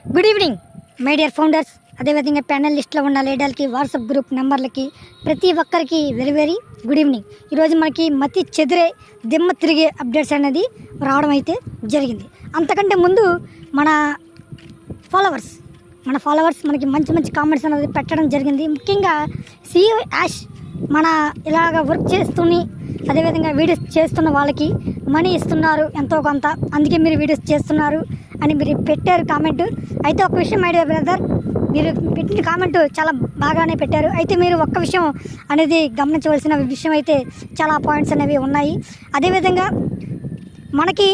Good evening my dear founders, అదేవిధంగా panel లిస్ట్లో ఉన్న లీడర్కి, వాట్సాప్ గ్రూప్ నెంబర్లకి, ప్రతి ఒక్కరికి వెరీ వెరీ గుడ్ ఈవినింగ్. ఈరోజు మనకి మతి చెదిరే దిమ్మ తిరిగే అప్డేట్స్ అనేది రావడం అయితే జరిగింది. అంతకంటే ముందు మన ఫాలోవర్స్ మనకి మంచి మంచి కామెంట్స్ అనేది పెట్టడం జరిగింది. ముఖ్యంగా CEO యాష్ మన ఇలాగ వర్క్ చేస్తుని అదేవిధంగా వీడియోస్ చేస్తున్న వాళ్ళకి మనీ ఇస్తున్నారు ఎంతో కొంత, అందుకే మీరు వీడియోస్ చేస్తున్నారు అని మీరు పెట్టారు కామెంట్. అయితే ఒక విషయం మై డియర్ బ్రదర్, మీరు పెట్టిన కామెంట్ చాలా బాగానే పెట్టారు. అయితే మీరు ఒక్క విషయం అనేది గమనించవలసిన విషయం అయితే చాలా పాయింట్స్ అనేవి ఉన్నాయి. అదేవిధంగా మనకి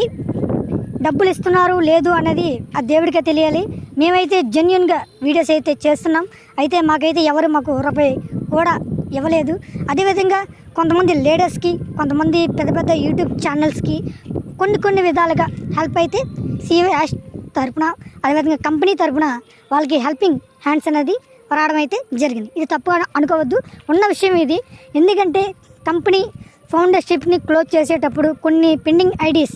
డబ్బులు ఇస్తున్నారు లేదు అనేది ఆ దేవుడికే తెలియాలి. మేమైతే జెన్యున్గా వీడియోస్ అయితే చేస్తున్నాం. అయితే మాకైతే ఎవరు మాకు రూపాయి కూడా ఇవ్వలేదు. అదేవిధంగా కొంతమంది లీడర్స్కి, కొంతమంది పెద్ద పెద్ద యూట్యూబ్ ఛానల్స్కి కొన్ని విధాలుగా హెల్ప్ అయితే CEO యాష్ తరపున, అదేవిధంగా కంపెనీ తరపున వాళ్ళకి హెల్పింగ్ హ్యాండ్స్ అనేది రావడం అయితే జరిగింది. ఇది తప్పుగా అనుకోవద్దు, ఉన్న విషయం ఇది. ఎందుకంటే కంపెనీ ఫౌండర్షిప్ని క్లోజ్ చేసేటప్పుడు కొన్ని పెండింగ్ ఐడీస్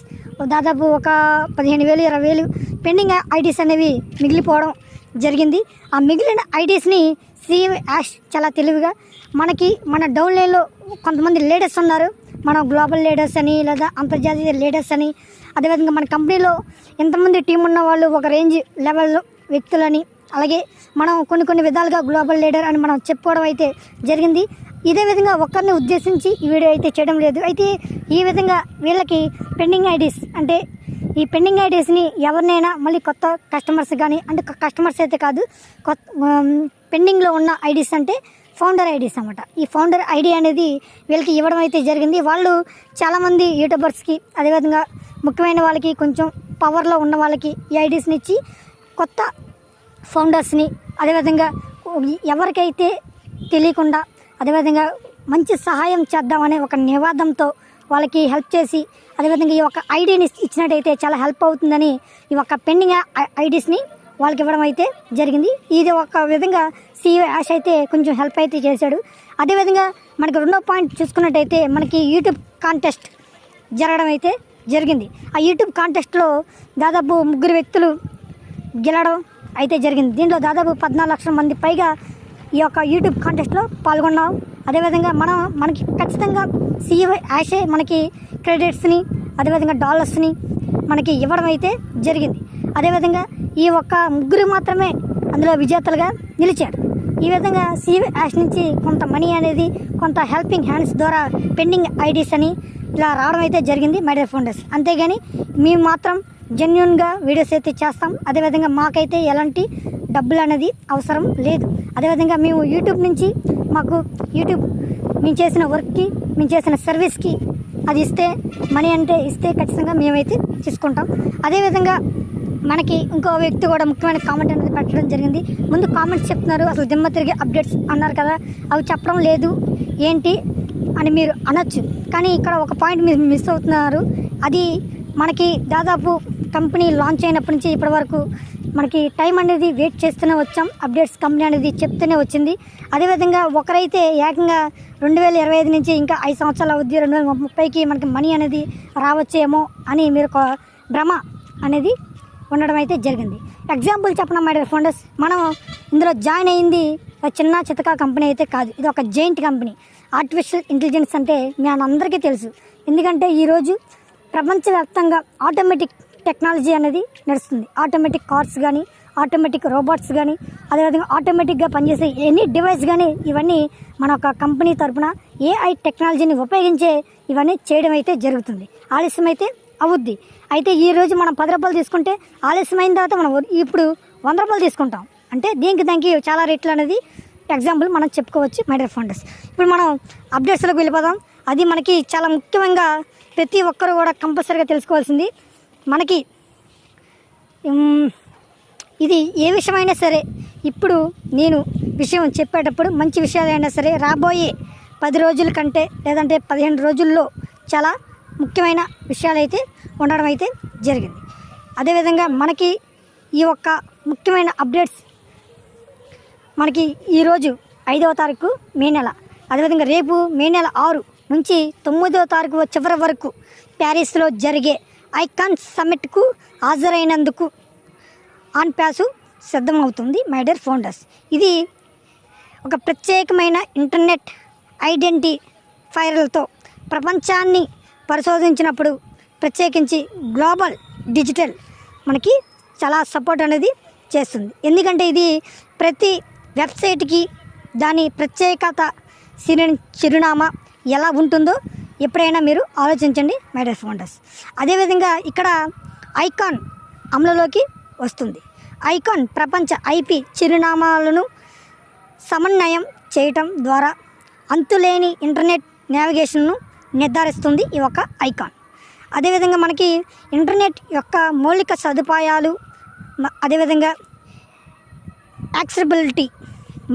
దాదాపు ఒక 15,000 20,000 పెండింగ్ ఐడీస్ అనేవి మిగిలిపోవడం జరిగింది. ఆ మిగిలిన ఐడీస్ని CEO యాష్ చాలా తెలివిగా మన డౌన్లైన్లో కొంతమంది లీడర్స్ ఉన్నారు, మన గ్లోబల్ లీడర్స్ అని లేదా అంతర్జాతీయ లీడర్స్ అని, అదేవిధంగా మన కంపెనీలో ఎంతమంది టీం ఉన్న వాళ్ళు ఒక రేంజ్ లెవెల్లో వ్యక్తులని, అలాగే మనం కొన్ని విధాలుగా గ్లోబల్ లీడర్ అని మనం చెప్పుకోవడం అయితే జరిగింది. ఇదే విధంగా ఒక్కరిని ఉద్దేశించి ఈ వీడియో అయితే చేయడం లేదు. అయితే ఈ విధంగా వీళ్ళకి పెండింగ్ ఐడీస్ అంటే ఈ పెండింగ్ ఐడీస్ని ఎవరినైనా మళ్ళీ కొత్త కస్టమర్స్ కానీ, అంటే కస్టమర్స్ అయితే కాదు, కొత్త పెండింగ్లో ఉన్న ఐడీస్ అంటే ఫౌండర్ ఐడీస్ అన్నమాట. ఈ ఫౌండర్ ఐడి అనేది వీళ్ళకి ఇవ్వడం అయితే జరిగింది. వాళ్ళు చాలామంది యూట్యూబర్స్కి, అదేవిధంగా ముఖ్యమైన వాళ్ళకి, కొంచెం పవర్లో ఉన్న వాళ్ళకి ఈ ఐడీస్ని ఇచ్చి కొత్త ఫౌండర్స్ని, అదేవిధంగా ఎవరికైతే తెలియకుండా అదేవిధంగా మంచి సహాయం చేద్దామనే ఒక నివాదంతో వాళ్ళకి హెల్ప్ చేసి, అదేవిధంగా ఈ ఒక ఐడిని ఇచ్చినట్టయితే చాలా హెల్ప్ అవుతుందని ఈ ఒక పెండింగ్ ఐడీస్ని వాళ్ళకి ఇవ్వడం అయితే జరిగింది. ఇది ఒక విధంగా CEO యాష్ అయితే కొంచెం హెల్ప్ అయితే చేశాడు. అదేవిధంగా మనకి రెండో పాయింట్ చూసుకున్నట్టయితే మనకి యూట్యూబ్ కాంటెస్ట్ జరగడం అయితే జరిగింది. ఆ యూట్యూబ్ కాంటెస్ట్లో దాదాపు 3 వ్యక్తులు గెలవడం అయితే జరిగింది. దీంట్లో దాదాపు 14 లక్షల మంది పైగా ఈ యొక్క యూట్యూబ్ కాంటెస్ట్లో పాల్గొన్నాం. అదేవిధంగా మనకి ఖచ్చితంగా CEO యాషే మనకి క్రెడిట్స్ని, అదేవిధంగా డాలర్స్ని మనకి ఇవ్వడం అయితే జరిగింది. అదేవిధంగా ఈ ఒక్క 3 మాత్రమే అందులో విజేతలుగా నిలిచారు. ఈ విధంగా CEO యాష్ నుంచి కొంత మనీ అనేది, కొంత హెల్పింగ్ హ్యాండ్స్ ద్వారా పెండింగ్ ఐడీస్ అని ఇలా రావడం అయితే జరిగింది మై డియర్ ఫౌండర్స్. అంతేగాని మేము మాత్రం జెన్యున్గా వీడియోస్ అయితే చేస్తాం. అదేవిధంగా మాకైతే ఎలాంటి డబ్బులు అనేది అవసరం లేదు. అదేవిధంగా మేము యూట్యూబ్ నుంచి యూట్యూబ్ మేము చేసిన వర్క్కి, మేము చేసిన సర్వీస్కి అది ఇస్తే, మనీ అంటే ఇస్తే ఖచ్చితంగా మేమైతే తీసుకుంటాం. అదేవిధంగా మనకి ఇంకో వ్యక్తి కూడా ముఖ్యమైన కామెంట్ అనేది పెట్టడం జరిగింది. ముందు కామెంట్స్ చెప్తున్నారు, అసలు దిమ్మ తిరిగే అప్డేట్స్ అన్నారు కదా, అవి చెప్పడం లేదు ఏంటి అని మీరు అనొచ్చు. కానీ ఇక్కడ ఒక పాయింట్ మీరు మిస్ అవుతున్నారు. అది మనకి దాదాపు కంపెనీ లాంచ్ అయినప్పటి నుంచి ఇప్పటి వరకు మనకి టైం అనేది వెయిట్ చేస్తూనే వచ్చాం. అప్డేట్స్ కంపెనీ అనేది చెప్తూనే వచ్చింది. అదేవిధంగా ఒకరైతే ఏకంగా 2025 నుంచి ఇంకా 5 సంవత్సరాలు అవుద్ది, 2030కి మనకి మనీ అనేది రావచ్చేమో అని మీరు ఒక భ్రమ అనేది ఉండడం అయితే జరిగింది. ఎగ్జాంపుల్ చెప్పడం మై డియర్ ఫౌండర్స్, మనం ఇందులో జాయిన్ అయింది చిన్న చితకా కంపెనీ అయితే కాదు, ఇది ఒక జైంట్ కంపెనీ. ఆర్టిఫిషియల్ ఇంటెలిజెన్స్ అంటే మీ అందరికీ తెలుసు. ఎందుకంటే ఈరోజు ప్రపంచవ్యాప్తంగా ఆటోమేటిక్ టెక్నాలజీ అనేది నడుస్తుంది. ఆటోమేటిక్ కార్స్ కానీ, ఆటోమేటిక్ రోబోట్స్ కానీ, అదేవిధంగా ఆటోమేటిక్గా పనిచేసే ఎనీ డివైస్ కానీ, ఇవన్నీ మన ఒక కంపెనీ తరపున AI టెక్నాలజీని ఉపయోగించే ఇవన్నీ చేయడం అయితే జరుగుతుంది. ఆలస్యం అయితే అవుద్ది. అయితే ఈరోజు మనం 10 రూపాయలు తీసుకుంటే ఆలస్యమైన తర్వాత మనం ఇప్పుడు 100 రూపాయలు తీసుకుంటాం. అంటే దానికి చాలా రేట్లు అనేది ఎగ్జాంపుల్ మనం చెప్పుకోవచ్చు మై డియర్ ఫౌండర్స్. ఇప్పుడు మనం అప్డేట్స్లోకి వెళ్ళిపోదాం. అది మనకి చాలా ముఖ్యంగా ప్రతి ఒక్కరు కూడా కంపల్సరీగా తెలుసుకోవాల్సింది. మనకి ఇది ఏ విషయమైనా సరే, ఇప్పుడు నేను విషయం చెప్పేటప్పుడు మంచి విషయాలైనా సరే రాబోయే 10 రోజుల కంటే లేదంటే 15 రోజుల్లో చాలా ముఖ్యమైన విషయాలు అయితే ఉండడం అయితే జరిగింది. అదేవిధంగా మనకి ఈ ఒక్క ముఖ్యమైన అప్డేట్స్ మనకి ఈరోజు 5వ తారీఖు మే నెల, అదేవిధంగా రేపు మే నెల 6 నుంచి 9వ తారీఖు చివరి వరకు ప్యారిస్లో జరిగే ఐకాన్ సమ్మిట్కు హాజరైనందుకు ఆన్ ప్యాసు సిద్ధమవుతుంది మై డియర్ ఫౌండర్స్. ఇది ఒక ప్రత్యేకమైన ఇంటర్నెట్ ఐడెంటిఫైర్లతో ప్రపంచాన్ని పరిశోధించినప్పుడు ప్రత్యేకించి గ్లోబల్ డిజిటల్ మనకి చాలా సపోర్ట్ అనేది చేస్తుంది. ఎందుకంటే ఇది ప్రతి వెబ్సైట్కి దాని ప్రత్యేకత చిరునామా ఎలా ఉంటుందో ఎప్పుడైనా మీరు ఆలోచించండి మై డియర్ ఫౌండర్స్. అదేవిధంగా ఇక్కడ ఐకాన్ అమలులోకి వస్తుంది. ఐకాన్ ప్రపంచ ఐపీ చిరునామాలను సమన్వయం చేయటం ద్వారా అంతులేని ఇంటర్నెట్ నావిగేషన్ను నిర్ధారిస్తుంది ఈ ఒక ఐకాన్. అదేవిధంగా మనకి ఇంటర్నెట్ యొక్క మౌలిక సదుపాయాలు అదేవిధంగా యాక్సెసిబిలిటీ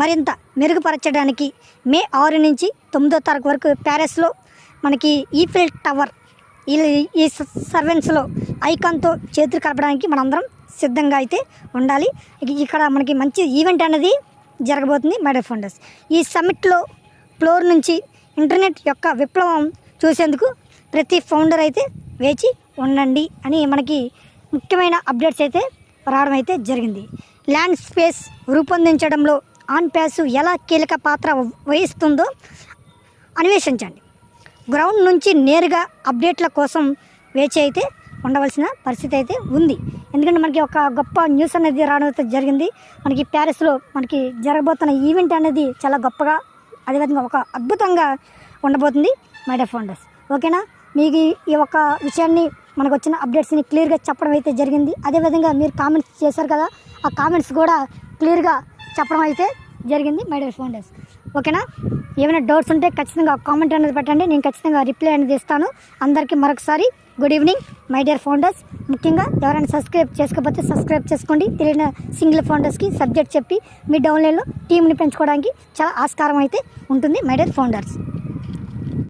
మరింత మెరుగుపరచడానికి మే 6 నుంచి 9వ తారీఖు వరకు ప్యారిస్లో మనకి ఈఫిల్ టవర్ ఈ సర్వెన్స్లో ఐకాన్తో చేతులు కలపడానికి మనందరం సిద్ధంగా అయితే ఉండాలి. ఇక్కడ మనకి మంచి ఈవెంట్ అనేది జరగబోతుంది మై డియర్ ఫౌండర్స్. ఈ సమ్మిట్లో ఫ్లోర్ నుంచి ఇంటర్నెట్ యొక్క విప్లవం చూసేందుకు ప్రతి ఫౌండర్ అయితే వేచి ఉండండి అని మనకి ముఖ్యమైన అప్డేట్స్ అయితే రావడం అయితే జరిగింది. ల్యాండ్ స్పేస్ రూపొందించడంలో ఆన్ ప్యాసివ్ ఎలా కీలక పాత్ర వహిస్తుందో అన్వేషించండి. గ్రౌండ్ నుంచి నేరుగా అప్డేట్ల కోసం వేచి అయితే ఉండవలసిన పరిస్థితి అయితే ఉంది. ఎందుకంటే మనకి ఒక గొప్ప న్యూస్ అనేది రావడం అయితే జరిగింది. మనకి ప్యారిస్లో మనకి జరగబోతున్న ఈవెంట్ అనేది చాలా గొప్పగా అదేవిధంగా ఒక అద్భుతంగా ఉండబోతుంది మై డియర్ ఫౌండర్స్. ఓకేనా, మీకు ఈ ఒక విషయాన్ని మనకు వచ్చిన అప్డేట్స్ని క్లియర్గా చెప్పడం అయితే జరిగింది. అదేవిధంగా మీరు కామెంట్స్ చేశారు కదా, ఆ కామెంట్స్ కూడా క్లియర్గా చెప్పడం అయితే జరిగింది మై డియర్ ఫౌండర్స్. ఓకేనా, ఏమైనా డౌట్స్ ఉంటే ఖచ్చితంగా కామెంట్ అనేది పెట్టండి, నేను ఖచ్చితంగా రిప్లై అనేది ఇస్తాను. అందరికీ మరొకసారి good evening my dear founders. ముఖ్యంగా ఎవరైనా సబ్స్క్రైబ్ చేసుకోకపోతే సబ్స్క్రైబ్ చేసుకోండి. తెలియని సింగిల్ ఫౌండర్స్కి సబ్జెక్ట్ చెప్పి మీ డౌన్లైన్లో టీంని పెంచుకోవడానికి చాలా ఆస్కారం అయితే ఉంటుంది మై డియర్ ఫౌండర్స్.